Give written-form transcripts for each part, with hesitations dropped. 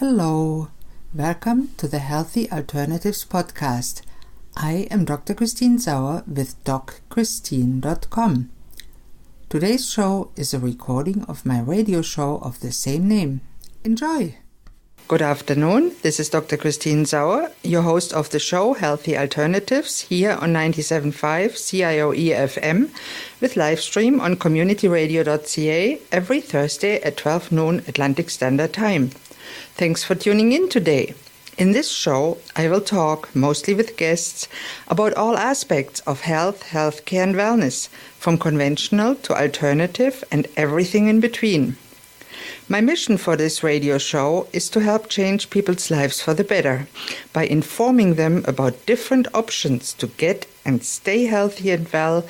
Hello, welcome to the Healthy Alternatives podcast. I am Dr. Christine Sauer with DocChristine.com. Today's show is a recording of my radio show of the same name. Enjoy! Good afternoon, this is Dr. Christine Sauer, your host of the show Healthy Alternatives here on 97.5 CIOE FM with live stream on communityradio.ca every Thursday at 12 noon Atlantic Standard Time. Thanks for tuning in today. In this show, I will talk, mostly with guests, about all aspects of health, healthcare and wellness, from conventional to alternative and everything in between. My mission for this radio show is to help change people's lives for the better by informing them about different options to get and stay healthy and well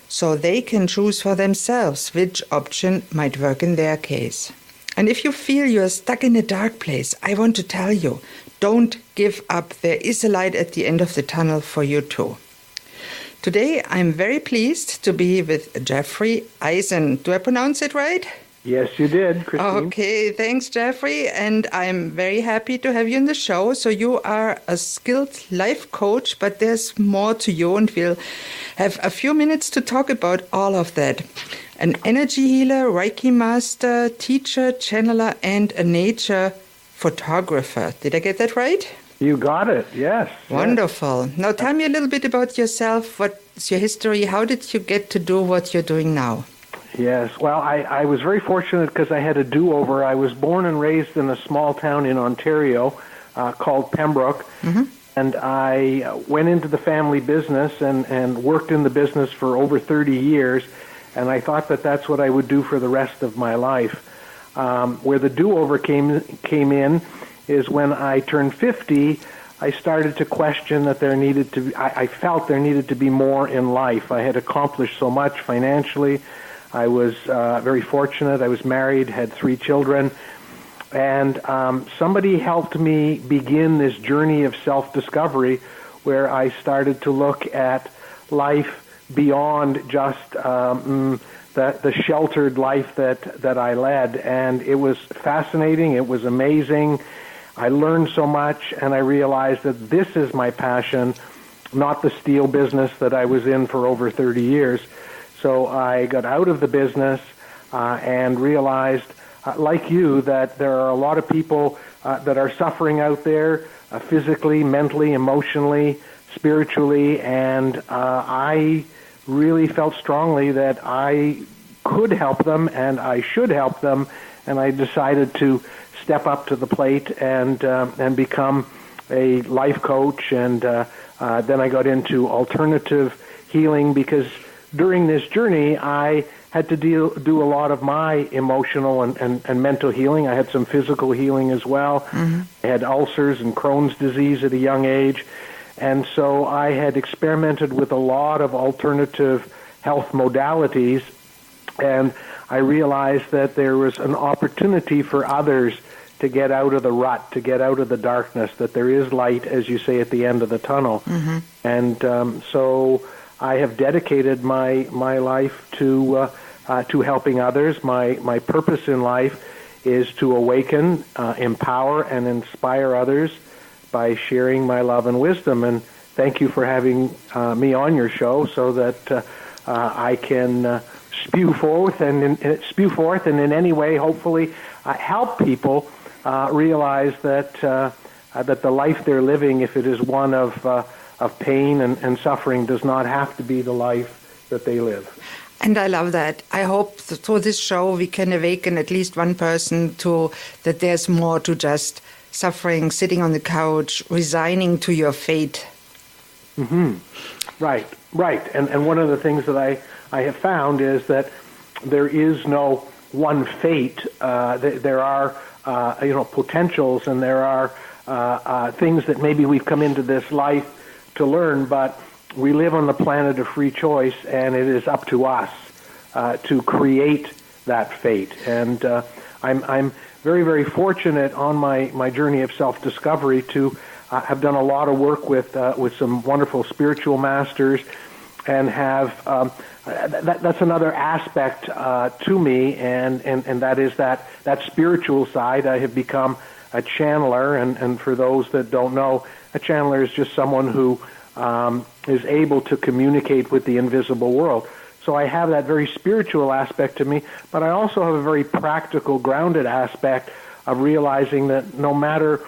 so they can choose for themselves which option might work in their case. And if you feel you are stuck in a dark place, I want to tell you, don't give up. There is a light at the end of the tunnel for you too. Today, I'm very pleased to be with Jeffrey Eisen. Do I pronounce it right? Yes, you did, Christine. Okay, thanks, Jeffrey. And I'm very happy to have you on the show. So you are a skilled life coach, but there's more to you, and we'll have a few minutes to talk about all of that. An energy healer, Reiki Master, teacher, channeler, and a nature photographer. Did I get that right? You got it, yes. Wonderful. Now tell me a little bit about yourself. What's your history? How did you get to do what you're doing now? Yes, well, I was very fortunate because I had a do-over. I was born and raised in a small town in Ontario called Pembroke, and I went into the family business and worked in the business for over 30 years, and I thought that that's what I would do for the rest of my life. Where the do-over came in is when I turned 50, I started to question that I felt there needed to be more in life. I had accomplished so much financially. I was very fortunate. I was married, had 3 children, and somebody helped me begin this journey of self-discovery where I started to look at life beyond just the sheltered life that I led, and it was fascinating. It was amazing. I learned so much, and I realized that this is my passion, not the steel business that I was in for over 30 years. So I got out of the business and realized, like you, that there are a lot of people that are suffering out there physically, mentally, emotionally, spiritually, and I really felt strongly that I could help them and I should help them, and I decided to step up to the plate and become a life coach, and then I got into alternative healing because during this journey, I had to do a lot of my emotional and mental healing. I had some physical healing as well. I had ulcers and Crohn's disease at a young age. And so I had experimented with a lot of alternative health modalities, and I realized that there was an opportunity for others to get out of the rut, to get out of the darkness, that there is light, as you say, at the end of the tunnel. And so I have dedicated my life to helping others. My purpose in life is to awaken, empower, and inspire others by sharing my love and wisdom. And thank you for having me on your show so that I can spew forth and in any way, hopefully, help people realize that the life they're living, if it is one of pain and suffering, does not have to be the life that they live. And I love that. I hope through this show we can awaken at least one person to that there's more to just suffering, sitting on the couch, resigning to your fate. Right. And one of the things that I have found is that there is no one fate. There are potentials, and there are things that maybe we've come into this life to learn, but we live on the planet of free choice, and it is up to us to create that fate. And I'm very, very fortunate on my journey of self-discovery to have done a lot of work with some wonderful spiritual masters, and have that's another aspect to me, and that is that spiritual side. I have become channeler, and for those that don't know, a channeler is just someone who is able to communicate with the invisible world. So I have that very spiritual aspect to me, but I also have a very practical, grounded aspect of realizing that no matter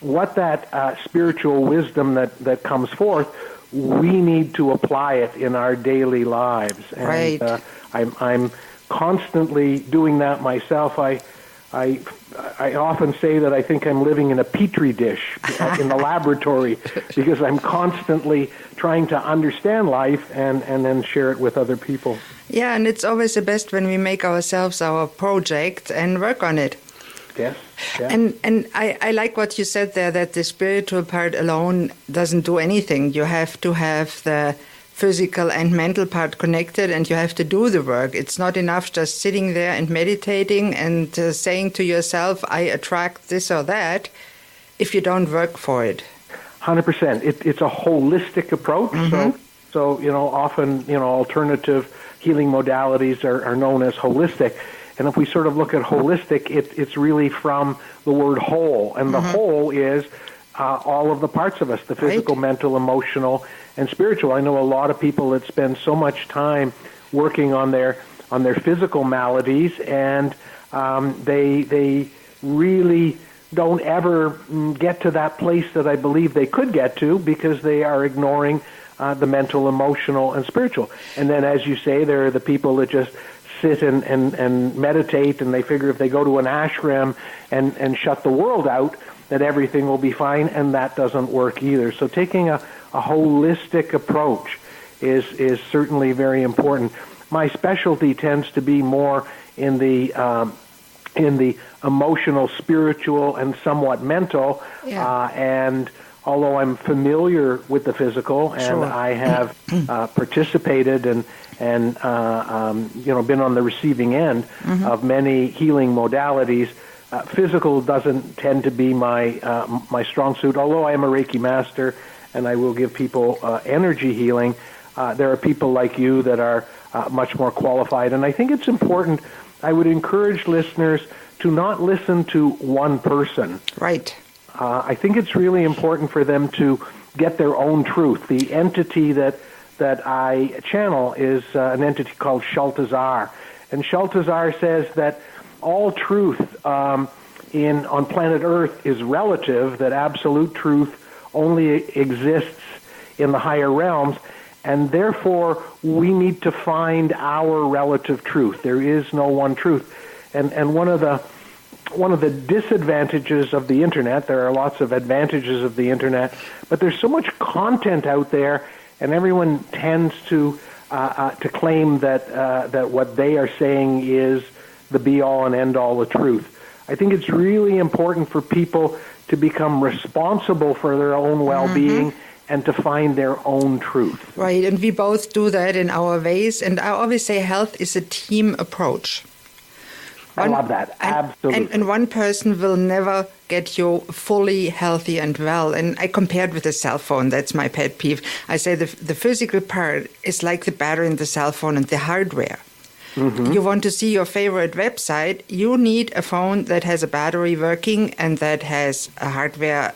what that spiritual wisdom that comes forth, we need to apply it in our daily lives. And Right. I'm constantly doing that myself. I often say that I think I'm living in a petri dish in the laboratory, because I'm constantly trying to understand life and then share it with other people. Yeah, and it's always the best when we make ourselves our project and work on it. Yes. Yeah. And I like what you said there, that the spiritual part alone doesn't do anything. You have to have the physical and mental part connected, and you have to do the work. It's not enough just sitting there and meditating and saying to yourself, I attract this or that, if you don't work for it. 100%. It's a holistic approach. Mm-hmm. So often, alternative healing modalities are known as holistic. And if we sort of look at holistic, it's really from the word whole. And the whole is all of the parts of us, the physical, Right. mental, emotional, and spiritual. I know a lot of people that spend so much time working on their physical maladies, and they really don't ever get to that place that I believe they could get to, because they are ignoring the mental, emotional, and spiritual. And then, as you say, there are the people that just sit and meditate, and they figure if they go to an ashram and shut the world out, that everything will be fine, and that doesn't work either. So taking a holistic approach is certainly very important. My specialty tends to be more in the emotional, spiritual, and somewhat mental. Yeah. And although I'm familiar with the physical, and Sure. I have participated and been on the receiving end of many healing modalities, physical doesn't tend to be my strong suit. Although I am a Reiki Master and I will give people energy healing, there are people like you that are much more qualified. And I think it's important. I would encourage listeners to not listen to one person. Right. I think it's really important for them to get their own truth. The entity that I channel is an entity called Shaltazar. And Shaltazar says that all truth on planet Earth is relative, that absolute truth only exists in the higher realms, and therefore we need to find our relative truth. There is no one truth. And one of the disadvantages of the internet, there are lots of advantages of the internet, but there's so much content out there, and everyone tends to claim that what they are saying is the be-all and end-all of truth. I think it's really important for people to become responsible for their own well-being and to find their own truth. Right, and we both do that in our ways, and I always say health is a team approach. I love that. Absolutely. And one person will never get you fully healthy and well. And I compared with a cell phone. That's my pet peeve. I say the physical part is like the battery in the cell phone and the hardware. You want to see your favorite website, you need a phone that has a battery working and that has a hardware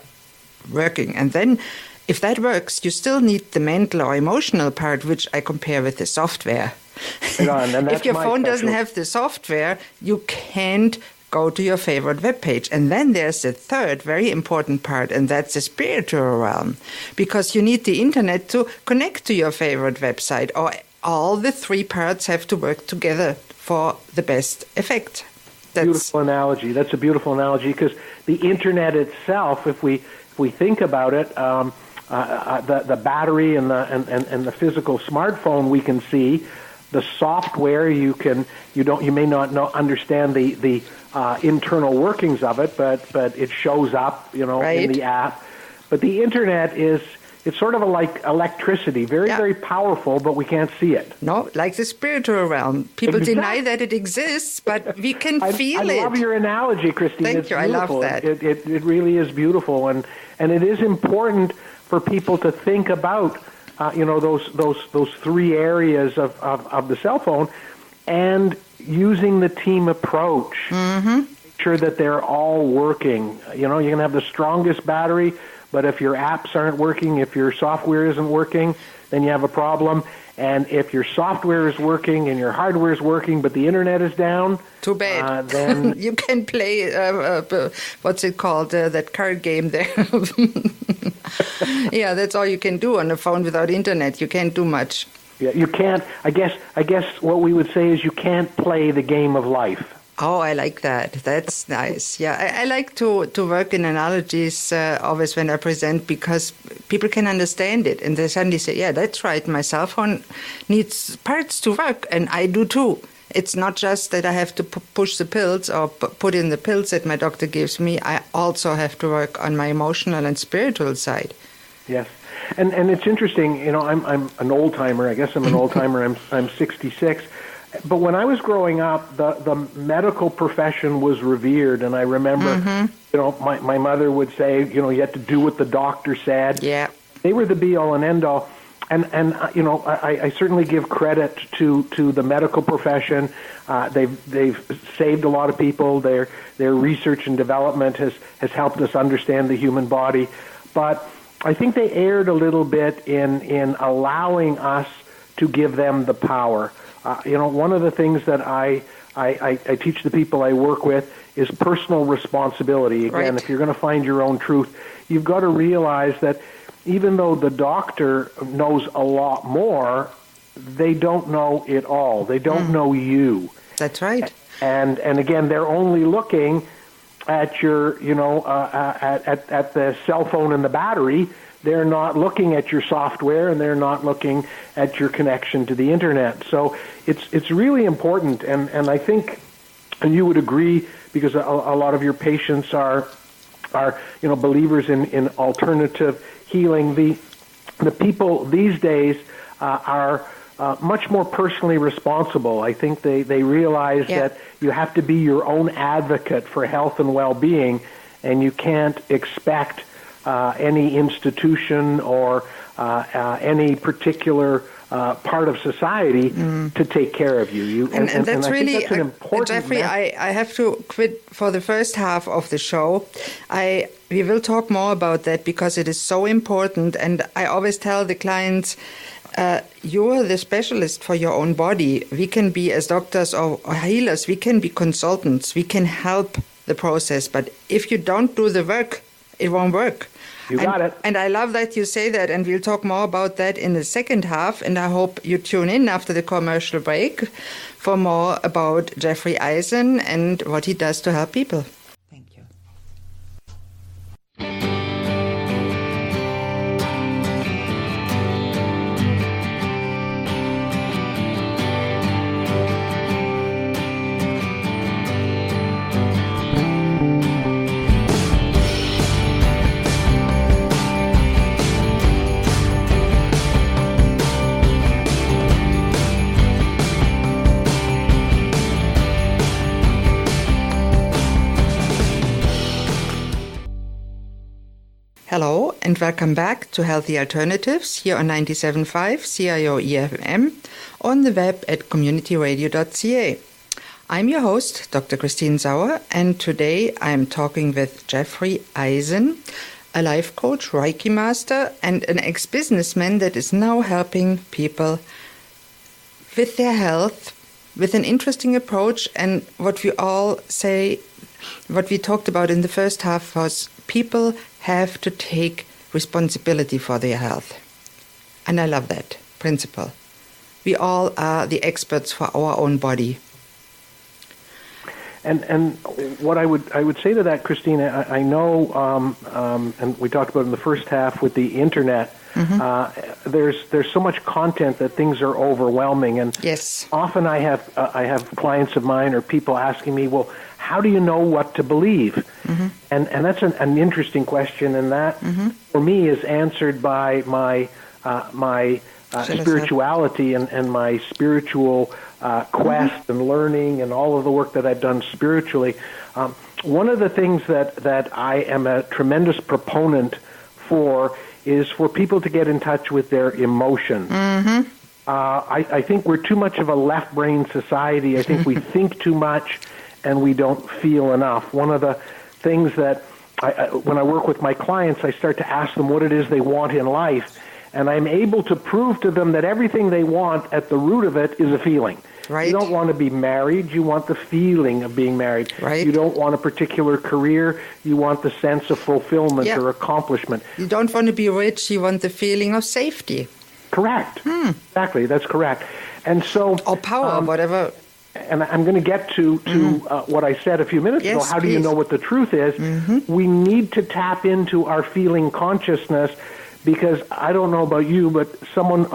working. And then if that works, you still need the mental or emotional part, which I compare with the software. Right on, and that's if your my phone doesn't specialty. have the software, you can't go to your favorite web page. And then there's the third very important part, and that's the spiritual realm. Because you need the internet to connect to your favorite website, or all the three parts have to work together for the best effect. Beautiful analogy. That's a beautiful analogy, because the internet itself, if we think about it, the battery and the physical smartphone we can see. The software you may not understand the internal workings of it, but it shows up Right. in the app. But the internet it's sort of like electricity, very very powerful, but we can't see it. No, like the spiritual realm. People Exactly. deny that it exists, but we can feel it. I love your analogy, Christine. Thank It's you. I love beautiful. that. It really is beautiful, and it is important for people to think about those three areas of the cell phone, and using the team approach. sure that they're all working. You know, you can have the strongest battery, but if your apps aren't working, if your software isn't working, then you have a problem. And if your software is working and your hardware is working, but the internet is down, too bad. Then you can play what's it called? That card game there. Yeah, that's all you can do on a phone without internet. You can't do much. Yeah, you can't. I guess what we would say is you can't play the game of life. Oh, I like that. That's nice. Yeah, I like to work in analogies always when I present, because people can understand it and they suddenly say, yeah, that's right, my cell phone needs parts to work and I do too. It's not just that I have to push the pills or put in the pills that my doctor gives me. I also have to work on my emotional and spiritual side. Yes. And it's interesting, you know, I'm an old timer. I guess I'm an old timer. I'm 66. But when I was growing up, the medical profession was revered, and I remember, you know, my mother would say, you know, you had to do what the doctor said. Yeah, they were the be all and end all, and you know, I certainly give credit to the medical profession. They've saved a lot of people. Their research and development has helped us understand the human body, but I think they erred a little bit in allowing us to give them the power. You know, one of the things that I teach the people I work with is personal responsibility. Again, right. If you're going to find your own truth, you've got to realize that even though the doctor knows a lot more, they don't know it all. They don't know you. That's right. And again, they're only looking at your, you know, at the cell phone and the battery. They're not looking at your software, and they're not looking at your connection to the internet. So it's really important, and I think, and you would agree, because a lot of your patients are you know, believers in alternative healing. The people these days are much more personally responsible. I think they realize that you have to be your own advocate for health and well-being, and you can't expect any institution or any particular part of society to take care of you. And that's I really, think that's an important Jeffrey, I have to quit for the first half of the show. We will talk more about that because it is so important. And I always tell the clients, you're the specialist for your own body. We can be, as doctors or healers, we can be consultants. We can help the process. But if you don't do the work, it won't work. You got it. And I love that you say that, and we'll talk more about that in the second half. And I hope you tune in after the commercial break for more about Jeffrey Eisen and what he does to help people. Thank you. Hello and welcome back to Healthy Alternatives here on 97.5 CIO EFM, on the web at communityradio.ca. I'm your host, Dr. Christine Sauer, and today I'm talking with Jeffrey Eisen, a life coach, Reiki Master, and an ex-businessman that is now helping people with their health with an interesting approach. And what we all say, what we talked about in the first half was people have to take responsibility for their health. And I love that principle. We all are the experts for our own body. And what I would say to that, Christine, I know, and we talked about in the first half with the internet, there's so much content that things are overwhelming. And yes, often I have clients of mine or people asking me, well, how do you know what to believe? And that's an interesting question, and that for me is answered by my spirituality and my spiritual quest and learning and all of the work that I've done spiritually. One of the things that I am a tremendous proponent for is for people to get in touch with their emotions. I think we're too much of a left-brain society. I think we think too much, and we don't feel enough. One of the things that when I work with my clients, I start to ask them what it is they want in life, and I'm able to prove to them that everything they want at the root of it is a feeling. Right. You don't want to be married. You want the feeling of being married. Right. You don't want a particular career. You want the sense of fulfillment or accomplishment. You don't want to be rich. You want the feeling of safety. Correct. Exactly. That's correct. And so, or power, whatever. And I'm going to get to what I said a few minutes ago. How do you know what the truth is? We need to tap into our feeling consciousness, because I don't know about you, but someone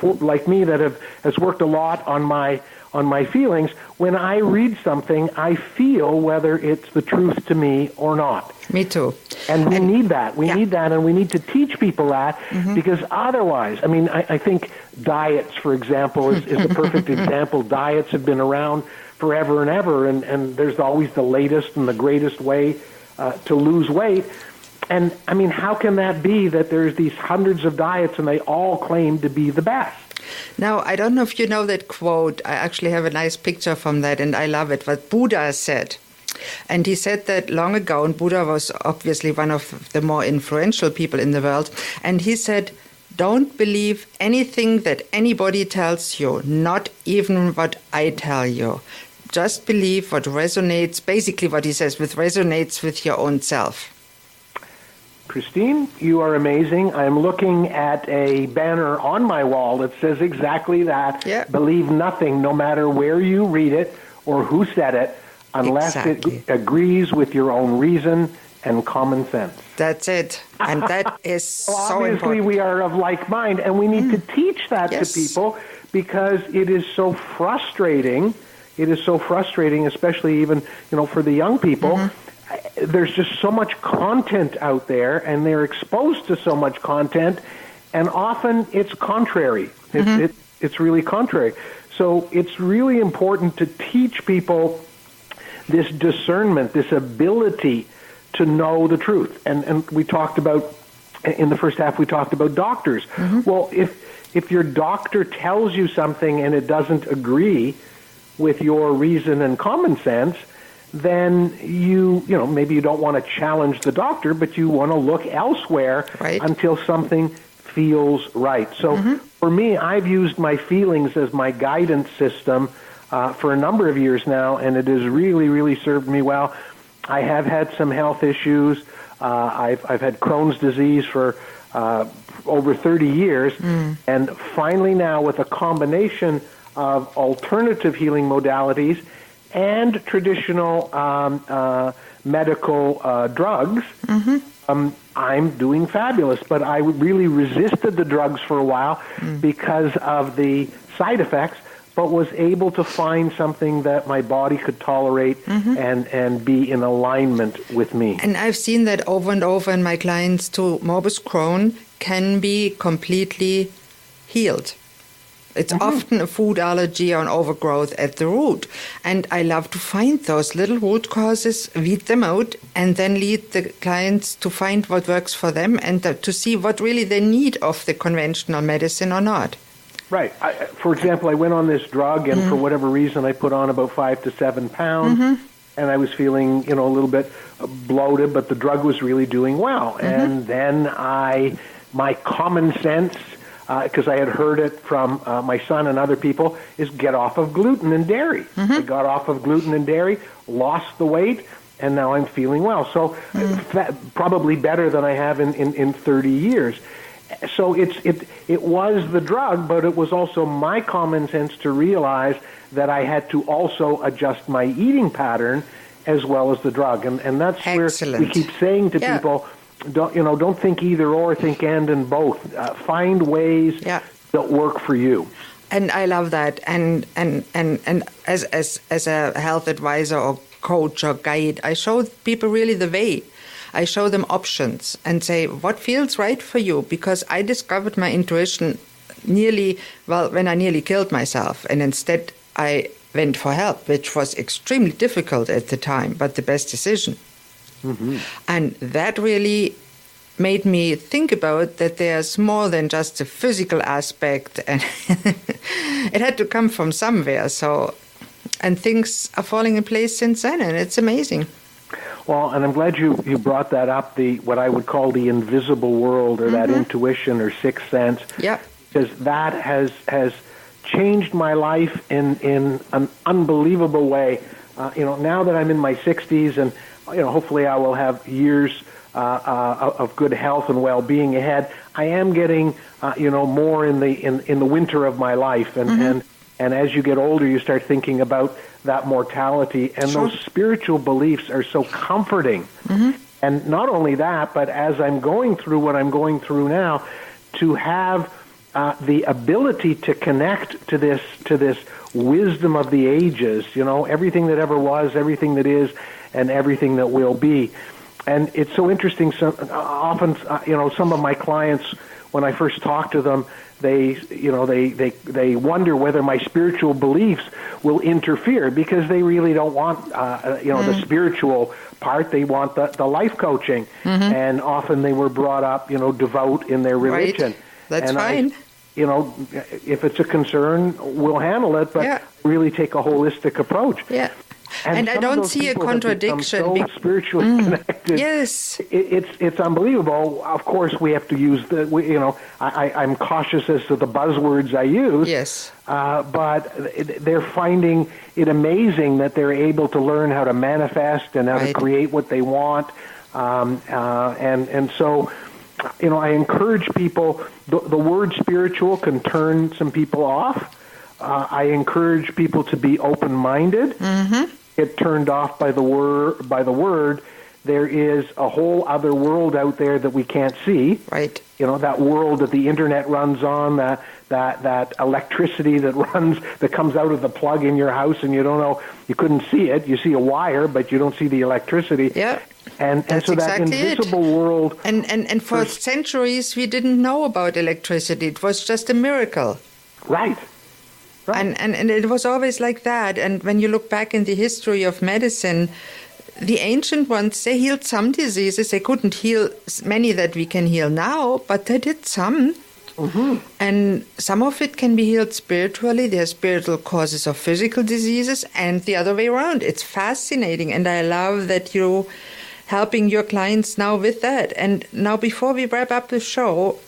like me that has worked a lot on my feelings, when I read something, I feel whether it's the truth to me or not. Me too. And we need that. We need that, and we need to teach people that, because otherwise, I mean, I think diets, for example, is the perfect example. Diets have been around forever and ever, and there's always the latest and the greatest way to lose weight. And, I mean, how can that be that there's these hundreds of diets and they all claim to be the best? Now, I don't know if you know that quote. I actually have a nice picture from that, and I love it, what Buddha said. And he said that long ago, and Buddha was obviously one of the more influential people in the world, and he said, don't believe anything that anybody tells you, not even what I tell you. Just believe what resonates, basically what he says, what resonates with your own self. Christine, you are amazing. I'm looking at a banner on my wall that says exactly that. Yeah. Believe nothing, no matter where you read it or who said it, unless it agrees with your own reason and common sense. That's it. And that is so obviously important. We are of like mind, and we need to teach that to people, because it is so frustrating. It is so frustrating, especially even, for the young people. There's just so much content out there, and they're exposed to so much content, and often it's contrary. It's really contrary. So it's really important to teach people this discernment, this ability to know the truth. And we talked about, in the first half, we talked about doctors. Well, if your doctor tells you something and it doesn't agree with your reason and common sense, then maybe you don't want to challenge the doctor, but you want to look elsewhere until something feels right. So for me, I've used my feelings as my guidance system for a number of years now, and it has really, really served me well. I have had some health issues. I've had Crohn's disease for over 30 years, and finally now, with a combination of alternative healing modalities and traditional medical drugs, I'm doing fabulous. But I really resisted the drugs for a while because of the side effects, but was able to find something that my body could tolerate and be in alignment with me. And I've seen that over and over in my clients too. Morbus Crohn can be completely healed. It's often a food allergy or an overgrowth at the root. And I love to find those little root causes, weed them out, and then lead the clients to find what works for them and to see what really they need of the conventional medicine or not. Right. For example, I went on this drug, and for whatever reason, I put on about 5 to 7 pounds, and I was feeling, a little bit bloated, but the drug was really doing well. And then my common sense, because I had heard it from my son and other people, is get off of gluten and dairy. I got off of gluten and dairy, lost the weight, and now I'm feeling well. So probably better than I have in 30 years. So it was the drug, but it was also my common sense to realize that I had to also adjust my eating pattern as well as the drug. And that's Excellent. Where we keep saying to people, don't think either or, think and both. Find ways that work for you. And I love that. And as a health advisor or coach or guide, I show people really the way. I show them options and say, what feels right for you? Because I discovered my intuition when I nearly killed myself. And instead I went for help, which was extremely difficult at the time, but the best decision. And that really made me think about that there's more than just a physical aspect, and it had to come from somewhere. So And things are falling in place since then, and it's amazing. Well, and I'm glad you brought that up, what I would call the invisible world, or that intuition or sixth sense. Yeah. Because that has changed my life in an unbelievable way. Now that I'm in my 60s, and hopefully I will have years of good health and well-being ahead, I am getting more in the winter of my life, and as you get older, you start thinking about that mortality, and those spiritual beliefs are so comforting. And not only that, but as I'm going through what I'm going through now, to have the ability to connect to this wisdom of the ages, everything that ever was, everything that is, and everything that will be. And it's so interesting. So often, some of my clients, when I first talk to them, they wonder whether my spiritual beliefs will interfere, because they really don't want the spiritual part. They want the life coaching, and often they were brought up devout in their religion. Right. That's fine. If it's a concern, we'll handle it, but really take a holistic approach. Yeah. And I don't see a contradiction. So spiritually connected. Yes, it's unbelievable. Of course, we have to use I'm cautious as to the buzzwords I use. Yes, but they're finding it amazing that they're able to learn how to manifest and how to create what they want. And so, I encourage people. The word spiritual can turn some people off. I encourage people to be open-minded. Get turned off by the word. There is a whole other world out there that we can't see. Right. That world that the internet runs on, that electricity that comes out of the plug in your house, and you couldn't see it. You see a wire, but you don't see the electricity. Yeah. And so that invisible world. And for centuries we didn't know about electricity. It was just a miracle. Right. And it was always like that. And when you look back in the history of medicine, the ancient ones, they healed some diseases. They couldn't heal many that we can heal now, but they did some. And some of it can be healed spiritually. There are spiritual causes of physical diseases, and the other way around. It's fascinating, and I love that you're helping your clients now with that. And now, before we wrap up the show,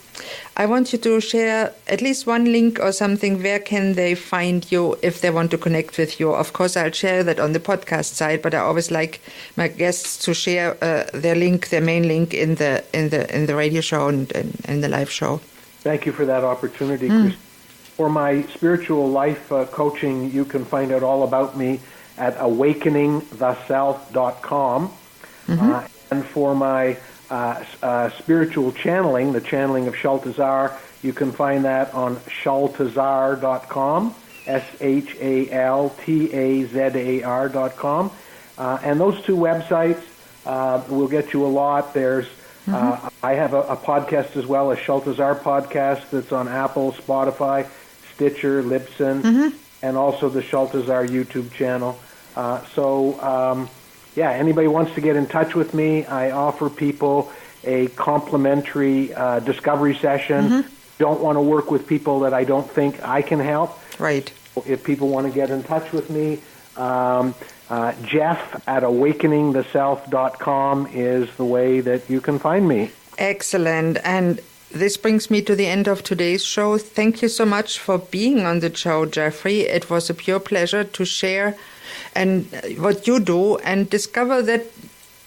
I want you to share at least one link or something. Where can they find you if they want to connect with you? Of course, I'll share that on the podcast side, but I always like my guests to share their main link in the radio show and in the live show. Thank you for that opportunity, Chris. For my spiritual life coaching, you can find out all about me at awakeningtheself.com. And for my spiritual channeling, the channeling of Shaltazar, you can find that on shaltazar.com, SHALTAZAR.com. And those two websites will get you a lot. There's I have a podcast as well, a Shaltazar podcast that's on Apple, Spotify, Stitcher, Libsyn, and also the Shaltazar YouTube channel. Anybody wants to get in touch with me, I offer people a complimentary discovery session. Don't want to work with people that I don't think I can help. Right. If people want to get in touch with me, Jeff at awakeningtheself.com is the way that you can find me. Excellent. And this brings me to the end of today's show. Thank you so much for being on the show, Jeffrey. It was a pure pleasure to share and what you do, and discover that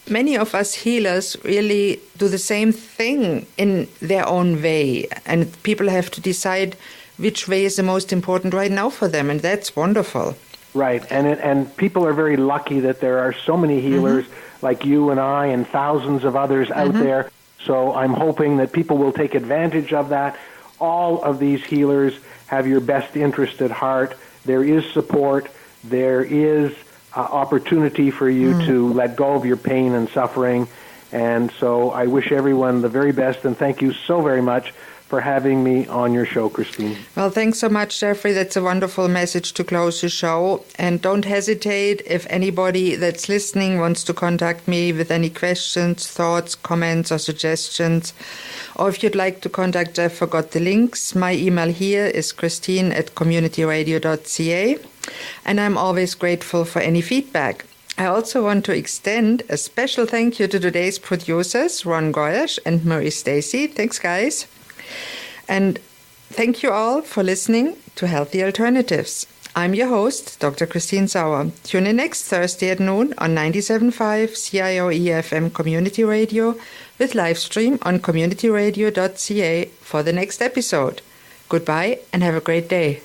many of us healers really do the same thing in their own way, and people have to decide which way is the most important right now for them, and that's wonderful. Right, and people are very lucky that there are so many healers like you and I and thousands of others out there. So I'm hoping that people will take advantage of that. All of these healers have your best interest at heart. There is support. There is opportunity for you to let go of your pain and suffering. And so I wish everyone the very best, and thank you so very much for having me on your show, Christine. Well, thanks so much, Jeffrey. That's a wonderful message to close the show. And don't hesitate, if anybody that's listening wants to contact me with any questions, thoughts, comments, or suggestions, or if you'd like to contact Jeff, forgot the links. My email here is christine@communityradio.ca. And I'm always grateful for any feedback. I also want to extend a special thank you to today's producers, Ron Goyash and Marie Stacy. Thanks, guys. And thank you all for listening to Healthy Alternatives. I'm your host, Dr. Christine Sauer. Tune in next Thursday at noon on 97.5 CIOE-FM Community Radio with live stream on communityradio.ca for the next episode. Goodbye and have a great day.